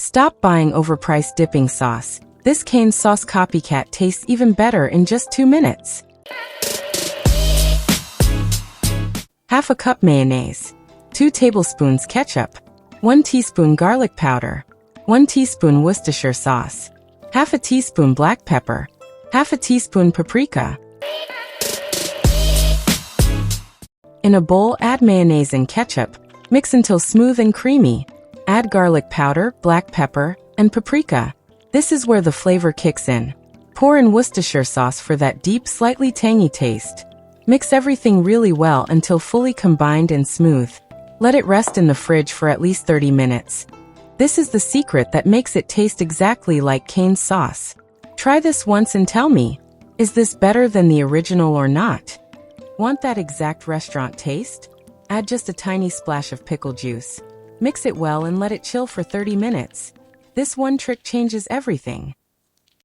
Stop buying overpriced dipping sauce. This Cane's sauce copycat tastes even better in just 2 minutes. Half a cup mayonnaise, 2 tablespoons ketchup, 1 teaspoon garlic powder, 1 teaspoon Worcestershire sauce, half a teaspoon black pepper, half a teaspoon paprika. In a bowl, add mayonnaise and ketchup. Mix until smooth and creamy. Add garlic powder, black pepper, and paprika. This is where the flavor kicks in. Pour in Worcestershire sauce for that deep, slightly tangy taste. Mix everything really well until fully combined and smooth. Let it rest in the fridge for at least 30 minutes. This is the secret that makes it taste exactly like Cane's sauce. Try this once and tell me, is this better than the original or not? Want that exact restaurant taste? Add just a tiny splash of pickle juice. Mix it well and let it chill for 30 minutes. This one trick changes everything.